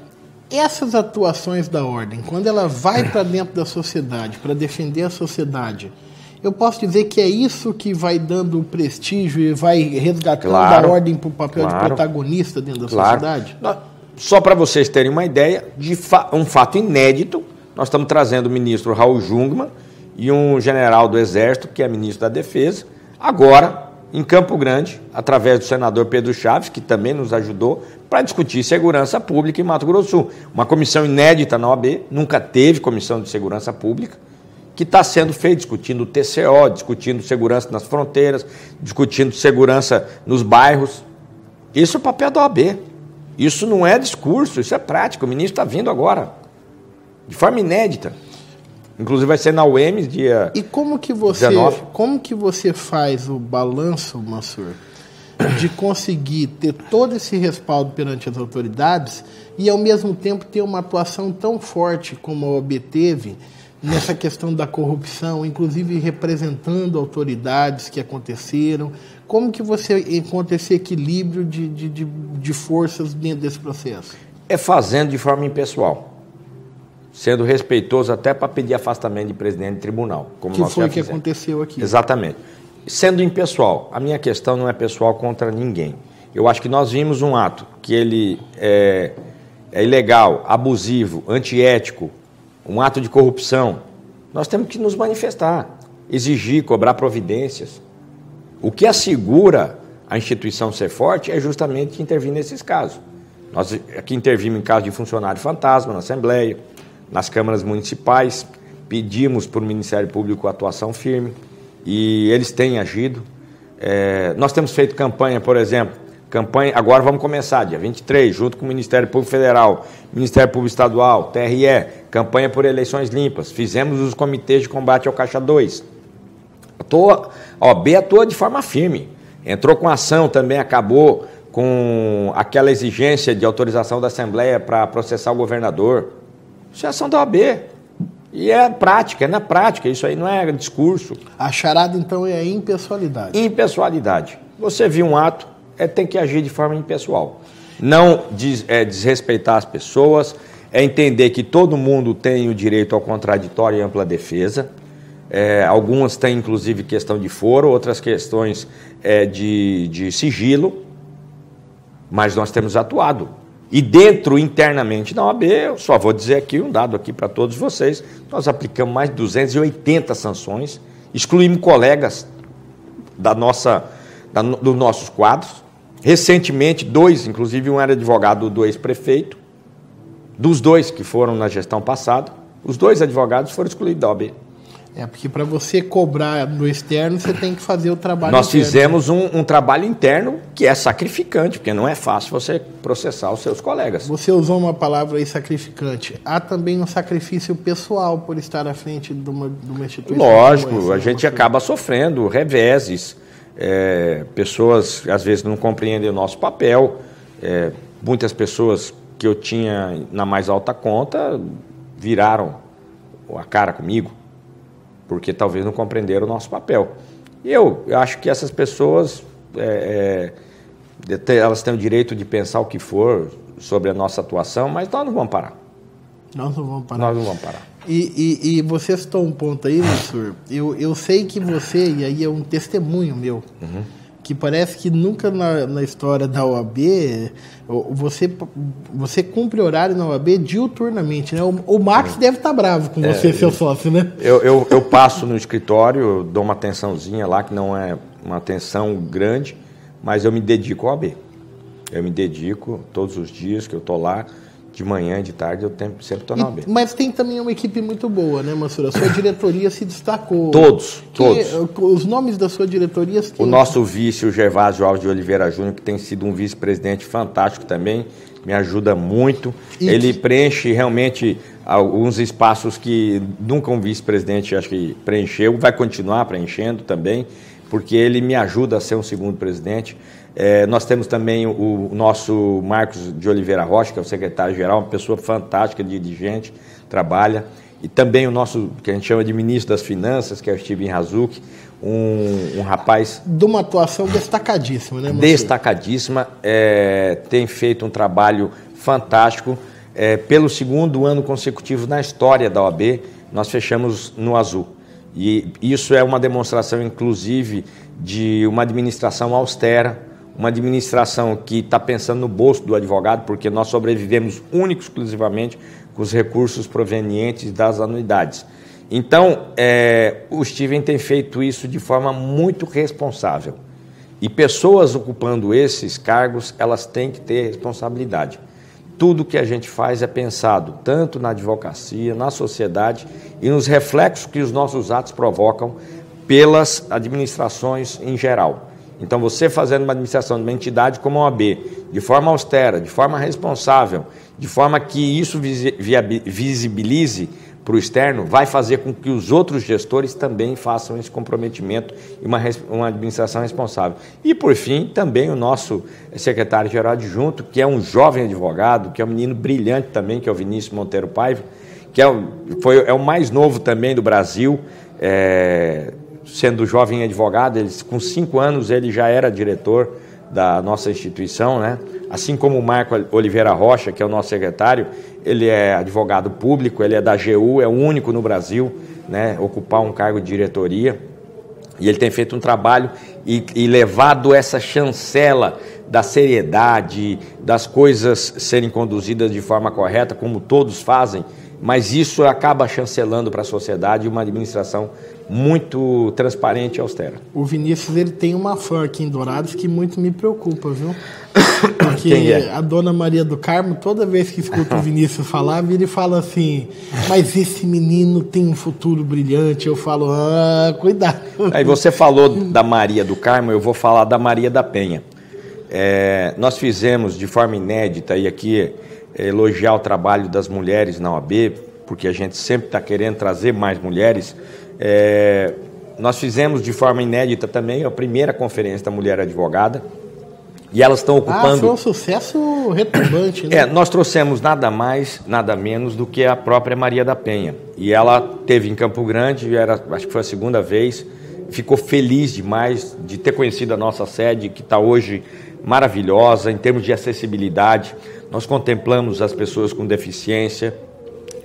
A: Essas atuações da Ordem, quando ela vai para dentro da sociedade, para defender a sociedade, eu posso dizer que é isso que vai dando prestígio e vai resgatando a Ordem para o papel de protagonista dentro da sociedade?
B: Só para vocês terem uma ideia, um fato inédito, nós estamos trazendo o ministro Raul Jungmann e um general do Exército, que é ministro da Defesa, agora em Campo Grande, através do senador Pedro Chaves, que também nos ajudou, para discutir segurança pública em Mato Grosso do Sul. Uma comissão inédita na OAB, nunca teve comissão de segurança pública, que está sendo feita, discutindo o TCO, discutindo segurança nas fronteiras, discutindo segurança nos bairros. Isso é o papel da OAB. Isso não é discurso, isso é prática. O ministro está vindo agora, de forma inédita. Inclusive vai ser na UEMS, dia 19.
A: E como que você faz o balanço, Mansur, de conseguir ter todo esse respaldo perante as autoridades e, ao mesmo tempo, ter uma atuação tão forte como a OAB teve nessa questão da corrupção, inclusive representando autoridades que aconteceram? Como que você encontra esse equilíbrio de forças dentro desse processo?
B: É fazendo de forma impessoal. Sendo respeitoso até para pedir afastamento de presidente de tribunal. Como
A: que foi o que aconteceu aqui.
B: Exatamente. Sendo impessoal, a minha questão não é pessoal contra ninguém. Eu acho que nós vimos um ato que ele é ilegal, abusivo, antiético, um ato de corrupção. Nós temos que nos manifestar, exigir, cobrar providências. O que assegura a instituição ser forte é justamente intervir nesses casos. Nós aqui intervimos em caso de funcionário fantasma na Assembleia, nas câmaras municipais, pedimos para o Ministério Público atuação firme e eles têm agido. Nós temos feito campanha, por exemplo, agora vamos começar, dia 23, junto com o Ministério Público Federal, Ministério Público Estadual, TRE, campanha por eleições limpas, fizemos os comitês de combate ao Caixa 2. A OAB atua de forma firme, entrou com ação também, acabou com aquela exigência de autorização da Assembleia para processar o governador. Isso é ação da OAB. E é prática, é na prática, isso aí não é discurso.
A: A charada, então, é a impessoalidade.
B: Impessoalidade. Você viu um ato, tem que agir de forma impessoal. Não desrespeitar as pessoas, é entender que todo mundo tem o direito ao contraditório e ampla defesa. Algumas têm, inclusive, questão de foro, outras questões de sigilo, mas nós temos atuado. E dentro, internamente, na OAB, eu só vou dizer aqui um dado aqui para todos vocês, nós aplicamos mais de 280 sanções, excluímos colegas dos nossos quadros. Recentemente, 2, inclusive um era advogado do ex-prefeito, dos 2 que foram na gestão passada, os 2 advogados foram excluídos da OAB.
A: Porque para você cobrar no externo, você tem que fazer o trabalho
B: Nós
A: interno.
B: fizemos um trabalho interno que é sacrificante, porque não é fácil você processar os seus colegas.
A: Você usou uma palavra aí, sacrificante. Há também um sacrifício pessoal por estar à frente de uma instituição.
B: Lógico, a gente acaba sofrendo reveses. pessoas às vezes não compreendem o nosso papel, muitas pessoas que eu tinha na mais alta conta viraram a cara comigo, porque talvez não compreenderam o nosso papel. E eu acho que essas pessoas, elas têm o direito de pensar o que for sobre a nossa atuação, mas nós não vamos parar.
A: Nós não vamos parar.
B: Nós não vamos parar.
A: E você citou um ponto aí, Mansur. Eu sei que você, e aí é um testemunho meu, que parece que nunca na história da OAB você cumpre horário na OAB diuturnamente, né? O Max deve estar bravo com você, seu sócio, né?
B: Eu passo no escritório, dou uma atençãozinha lá, que não é uma atenção grande, mas eu me dedico à OAB. Eu me dedico todos os dias que eu estou lá, de manhã e de tarde, eu sempre estou na OAB.
A: Mas tem também uma equipe muito boa, né, Mansur? A sua diretoria se destacou.
B: Todos.
A: Os nomes da sua diretoria...
B: O nosso vice, o Gervásio Alves de Oliveira Júnior, que tem sido um vice-presidente fantástico também, me ajuda muito. Ele preenche realmente alguns espaços que nunca um vice-presidente, acho que preencheu, vai continuar preenchendo também, porque ele me ajuda a ser um segundo presidente. Nós temos também o nosso Marcos de Oliveira Rocha, que é o secretário-geral, uma pessoa fantástica, dirigente, trabalha. E também o nosso, que a gente chama de ministro das Finanças, que é o Steven Hazuki, um rapaz...
A: De uma atuação destacadíssima, né, Mansur?
B: Destacadíssima, tem feito um trabalho fantástico. Pelo segundo ano consecutivo na história da OAB, nós fechamos no azul. E isso é uma demonstração, inclusive, de uma administração austera, uma administração que está pensando no bolso do advogado, porque nós sobrevivemos único exclusivamente com os recursos provenientes das anuidades. Então, o Steven tem feito isso de forma muito responsável. E pessoas ocupando esses cargos, elas têm que ter responsabilidade. Tudo que a gente faz é pensado tanto na advocacia, na sociedade e nos reflexos que os nossos atos provocam pelas administrações em geral. Então, você fazendo uma administração de uma entidade como a OAB, de forma austera, de forma responsável, de forma que isso visibilize para o externo, vai fazer com que os outros gestores também façam esse comprometimento e uma administração responsável. E, por fim, também o nosso secretário-geral adjunto, que é um jovem advogado, que é um menino brilhante também, que é o Vinícius Monteiro Paiva, que é o mais novo também do Brasil, sendo jovem advogado. Com 5 anos ele já era diretor da nossa instituição, né? Assim como o Marco Oliveira Rocha, que é o nosso secretário, ele é advogado público, ele é da AGU, é o único no Brasil, né, ocupar um cargo de diretoria, e ele tem feito um trabalho e levado essa chancela da seriedade, das coisas serem conduzidas de forma correta, como todos fazem, mas isso acaba chancelando para a sociedade uma administração muito transparente e austera.
A: O Vinícius, ele tem uma fã aqui em Dourados que muito me preocupa, viu? Porque
B: Quem é?
A: A dona Maria do Carmo, toda vez que escuta o Vinícius falar, vira e fala assim, mas esse menino tem um futuro brilhante. Eu falo, cuidado.
B: Aí você falou da Maria do Carmo, eu vou falar da Maria da Penha. Nós fizemos de forma inédita, e aqui elogiar o trabalho das mulheres na OAB, porque a gente sempre está querendo trazer mais mulheres. Nós fizemos de forma inédita também a primeira conferência da mulher advogada, e elas estão ocupando...
A: foi um sucesso retumbante, né?
B: Nós trouxemos nada mais, nada menos do que a própria Maria da Penha, e ela teve em Campo Grande, acho que foi a segunda vez, ficou feliz demais de ter conhecido a nossa sede, que está hoje maravilhosa em termos de acessibilidade. Nós contemplamos as pessoas com deficiência,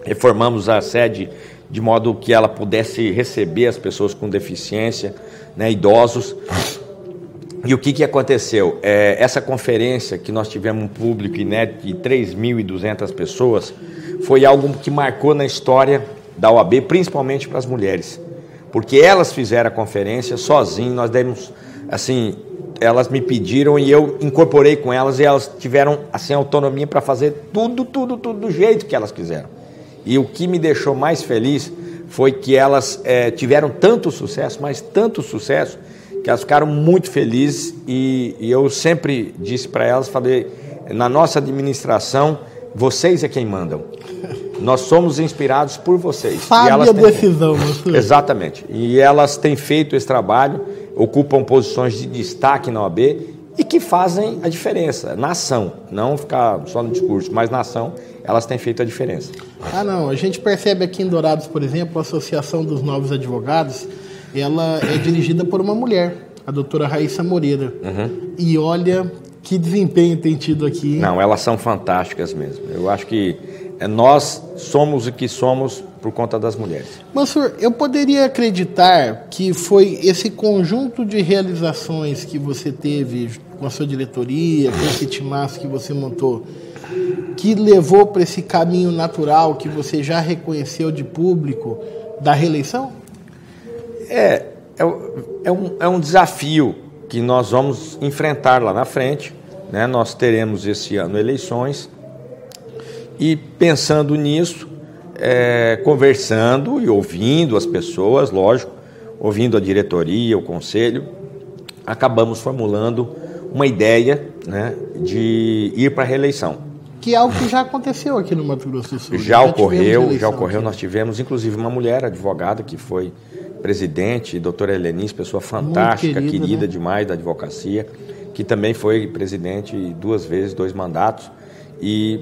B: reformamos a sede de modo que ela pudesse receber as pessoas com deficiência, né, idosos. E o que aconteceu? Essa conferência, que nós tivemos um público inédito de 3.200 pessoas, foi algo que marcou na história da OAB, principalmente para as mulheres. Porque elas fizeram a conferência sozinhas, nós demos, assim, elas me pediram e eu incorporei com elas, e elas tiveram, assim, autonomia para fazer tudo do jeito que elas quiseram. E o que me deixou mais feliz foi que elas tiveram tanto sucesso, mas tanto sucesso, que elas ficaram muito felizes, e eu sempre disse para elas, falei, na nossa administração, vocês é quem mandam. Nós somos inspirados por vocês.
A: Sabe a decisão,
B: Exatamente. E elas têm feito esse trabalho, ocupam posições de destaque na OAB e que fazem a diferença na ação, não ficar só no discurso, mas na ação elas têm feito a diferença.
A: Não, a gente percebe aqui em Dourados, por exemplo, a Associação dos Novos Advogados, ela é dirigida por uma mulher, a doutora Raíssa Moreira. E olha que desempenho tem tido aqui.
B: Não, elas são fantásticas mesmo. Eu acho que nós somos o que somos por conta das mulheres.
A: Mansur, eu poderia acreditar que foi esse conjunto de realizações que você teve com a sua diretoria, com esse timaço que você montou, que levou para esse caminho natural que você já reconheceu de público da reeleição?
B: É um desafio que nós vamos enfrentar lá na frente, né? Nós teremos esse ano eleições e pensando nisso, conversando e ouvindo as pessoas, lógico, ouvindo a diretoria, o conselho, acabamos formulando uma ideia, né, de ir para a reeleição.
A: Que é algo que já aconteceu aqui no Mato Grosso do Sul.
B: Já ocorreu. Nós tivemos, inclusive, uma mulher advogada que foi presidente, doutora Helenice, pessoa fantástica, querida, né? Demais da advocacia, que também foi presidente 2 vezes, 2 mandatos. E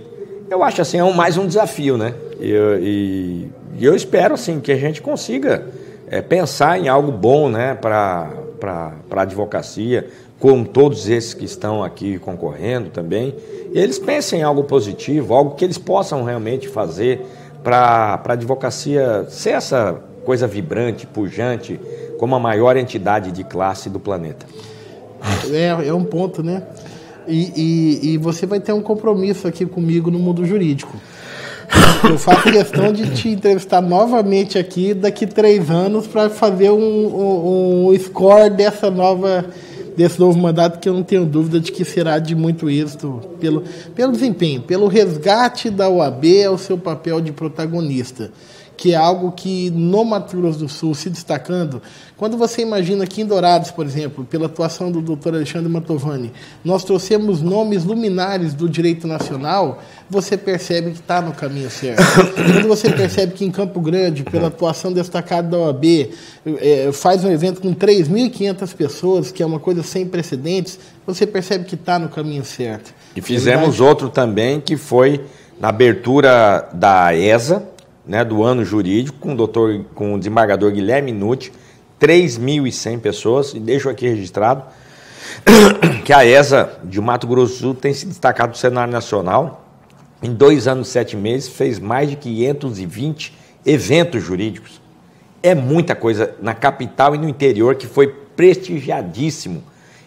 B: eu acho assim, mais um desafio, né? E eu espero assim, que a gente consiga pensar em algo bom, né, para a advocacia, com todos esses que estão aqui concorrendo também, e eles pensem em algo positivo, algo que eles possam realmente fazer para a advocacia ser essa coisa vibrante, pujante, como a maior entidade de classe do planeta.
A: É um ponto, né? E você vai ter um compromisso aqui comigo no mundo jurídico. Eu faço questão de te entrevistar novamente aqui daqui 3 anos para fazer um score desse novo mandato, que eu não tenho dúvida de que será de muito êxito pelo desempenho, pelo resgate da OAB ao seu papel de protagonista, que é algo que no Mato Grosso do Sul se destacando. Quando você imagina aqui em Dourados, por exemplo, pela atuação do Dr. Alexandre Mantovani, nós trouxemos nomes luminares do direito nacional, você percebe que está no caminho certo. Quando você percebe que em Campo Grande, pela atuação destacada da OAB, faz um evento com 3.500 pessoas, que é uma coisa sem precedentes, você percebe que está no caminho certo.
B: E fizemos outro também, que foi na abertura da ESA, né, do ano jurídico, com o desembargador Guilherme Nutti, 3.100 pessoas, e deixo aqui registrado que a ESA de Mato Grosso do Sul tem se destacado no cenário nacional. Em 2 anos e 7 meses, fez mais de 520 eventos jurídicos. É muita coisa na capital e no interior, que foi prestigiadíssimo.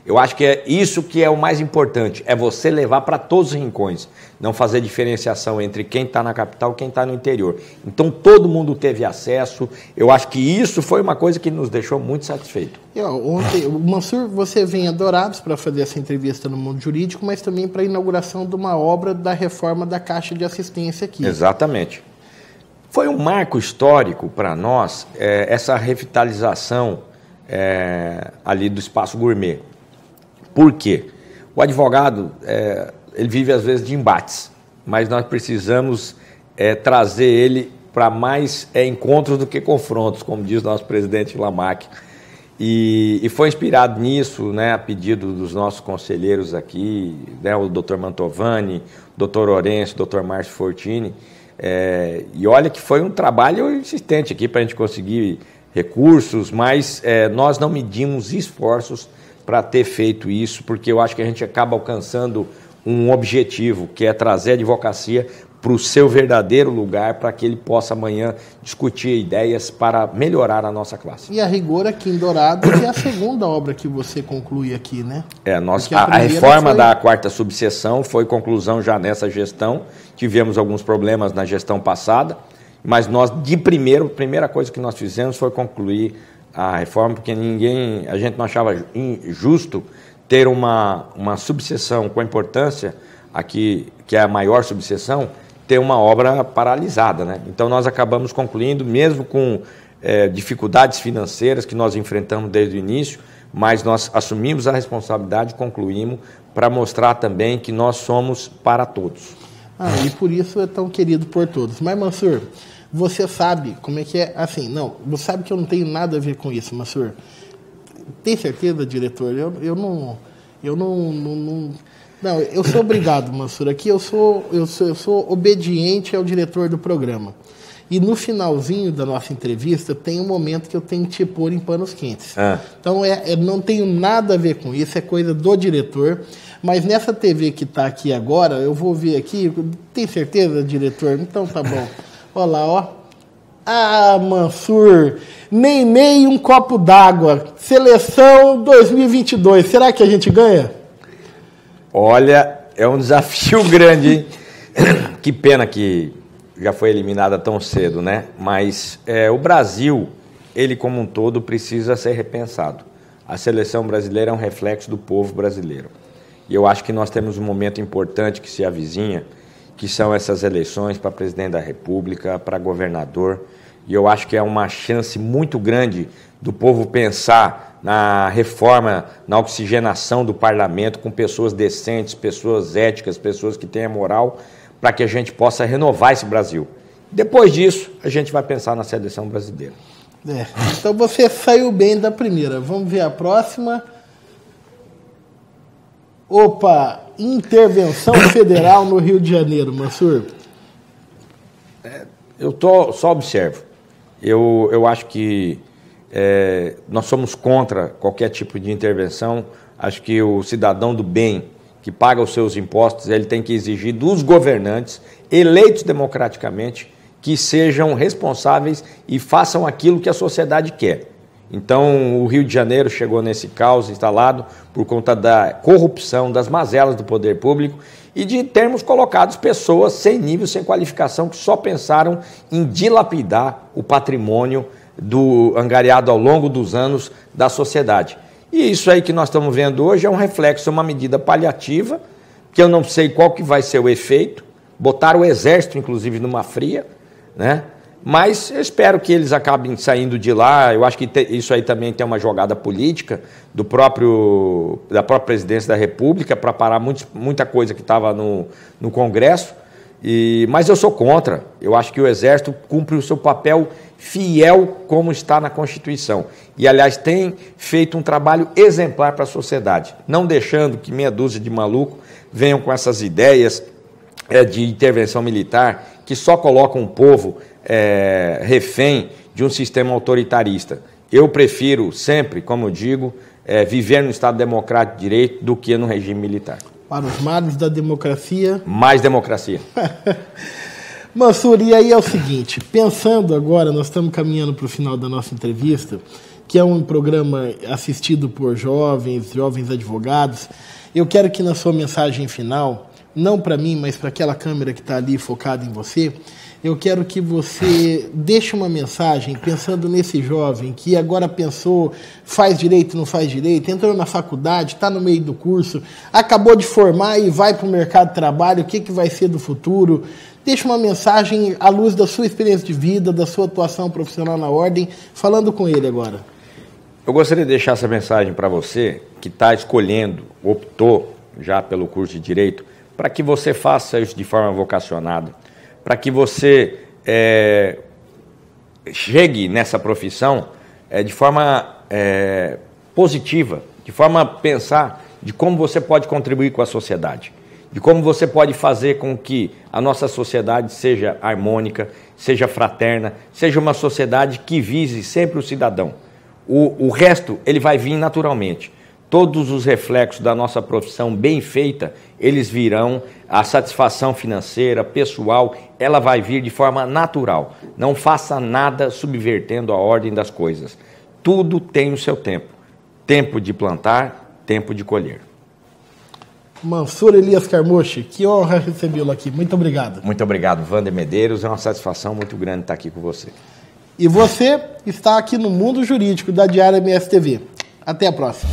B: Eu acho que é isso que é o mais importante, é você levar para todos os rincões, não fazer diferenciação entre quem está na capital e quem está no interior. Então, todo mundo teve acesso. Eu acho que isso foi uma coisa que nos deixou muito satisfeitos.
A: Ontem, Mansur, você vem a Dourados para fazer essa entrevista no mundo jurídico, mas também para a inauguração de uma obra da reforma da Caixa de Assistência aqui.
B: Exatamente. Foi um marco histórico para nós, essa revitalização ali do espaço gourmet. Por quê? O advogado, ele vive às vezes de embates, mas nós precisamos trazer ele para mais encontros do que confrontos, como diz o nosso presidente Lamarck. E foi inspirado nisso, né, a pedido dos nossos conselheiros aqui, né, o doutor Mantovani, o doutor Orense, o doutor Márcio Fortini. E olha que foi um trabalho insistente aqui para a gente conseguir recursos, mas nós não medimos esforços para ter feito isso, porque eu acho que a gente acaba alcançando um objetivo, que é trazer a advocacia para o seu verdadeiro lugar, para que ele possa amanhã discutir ideias para melhorar a nossa classe.
A: E a rigor aqui em Dourados, que é a segunda obra que você conclui aqui, né?
B: A reforma da 4ª subseção foi conclusão já nessa gestão. Tivemos alguns problemas na gestão passada, mas nós, primeira coisa que nós fizemos foi concluir a reforma, porque a gente não achava justo ter uma subseção com a importância aqui, que é a maior subseção, ter uma obra paralisada, né? Então nós acabamos concluindo, mesmo com dificuldades financeiras que nós enfrentamos desde o início, mas nós assumimos a responsabilidade e concluímos para mostrar também que nós somos para todos.
A: E por isso é tão querido por todos. Mas, Mansur, você sabe como é que é, assim, não, você sabe que eu não tenho nada a ver com isso, Mansur. Tem certeza, diretor? Eu não, eu sou obrigado, Mansur. Aqui eu sou obediente ao diretor do programa. E no finalzinho da nossa entrevista tem um momento que eu tenho que te pôr em panos quentes. Então não tenho nada a ver com isso, é coisa do diretor. Mas nessa TV que está aqui agora, eu vou ver aqui. Tem certeza, diretor? Então tá bom. Olha lá, ó. Ah, Mansur, Neymar e um copo d'água. Seleção 2022. Será que a gente ganha?
B: Olha, é um desafio grande, hein? Que pena que já foi eliminada tão cedo, né? Mas o Brasil, ele como um todo, precisa ser repensado. A seleção brasileira é um reflexo do povo brasileiro. E eu acho que nós temos um momento importante que se avizinha, que são essas eleições para presidente da República, para governador. E eu acho que é uma chance muito grande do povo pensar na reforma, na oxigenação do parlamento com pessoas decentes, pessoas éticas, pessoas que tenham moral, para que a gente possa renovar esse Brasil. Depois disso, a gente vai pensar na seleção brasileira.
A: Então você saiu bem da primeira. Vamos ver a próxima. Opa, intervenção federal no Rio de Janeiro, Mansur.
B: Eu só observo. Eu acho que nós somos contra qualquer tipo de intervenção. Acho que o cidadão do bem, que paga os seus impostos, ele tem que exigir dos governantes, eleitos democraticamente, que sejam responsáveis e façam aquilo que a sociedade quer. Então, o Rio de Janeiro chegou nesse caos instalado por conta da corrupção, das mazelas do poder público e de termos colocado pessoas sem nível, sem qualificação, que só pensaram em dilapidar o patrimônio angariado ao longo dos anos da sociedade. E isso aí que nós estamos vendo hoje é um reflexo, uma medida paliativa, que eu não sei qual que vai ser o efeito. Botaram o exército, inclusive, numa fria, né? Mas eu espero que eles acabem saindo de lá. Eu acho que isso aí também tem uma jogada política da própria presidência da República para parar muita coisa que estava no Congresso. Mas eu sou contra. Eu acho que o Exército cumpre o seu papel fiel como está na Constituição. E, aliás, tem feito um trabalho exemplar para a sociedade, não deixando que meia dúzia de malucos venham com essas ideias de intervenção militar que só colocam o povo refém de um sistema autoritarista. Eu prefiro sempre, como eu digo, viver no Estado democrático de direito do que no regime militar.
A: Para os males da democracia...
B: Mais democracia.
A: Mansur, e aí é o seguinte, pensando agora, nós estamos caminhando para o final da nossa entrevista, que é um programa assistido por jovens advogados. Eu quero que na sua mensagem final, não para mim, mas para aquela câmera que está ali focada em você, eu quero que você deixe uma mensagem pensando nesse jovem que agora pensou, faz direito, não faz direito, entrou na faculdade, está no meio do curso, acabou de formar e vai para o mercado de trabalho, o que vai ser do futuro. Deixe uma mensagem à luz da sua experiência de vida, da sua atuação profissional na ordem, falando com ele agora.
B: Eu gostaria de deixar essa mensagem para você que está escolhendo, optou já pelo curso de Direito, para que você faça isso de forma vocacionada, para que você chegue nessa profissão de forma positiva, de forma a pensar de como você pode contribuir com a sociedade, de como você pode fazer com que a nossa sociedade seja harmônica, seja fraterna, seja uma sociedade que vise sempre o cidadão. O resto, ele vai vir naturalmente. Todos os reflexos da nossa profissão bem feita, eles virão, a satisfação financeira, pessoal, ela vai vir de forma natural. Não faça nada subvertendo a ordem das coisas. Tudo tem o seu tempo. Tempo de plantar, tempo de colher.
A: Mansur Elias Carmochi, que honra recebê-lo aqui. Muito obrigado.
B: Muito obrigado, Wander Medeiros. É uma satisfação muito grande estar aqui com você.
A: E você está aqui no Mundo Jurídico da Diário MS TV. Até a próxima.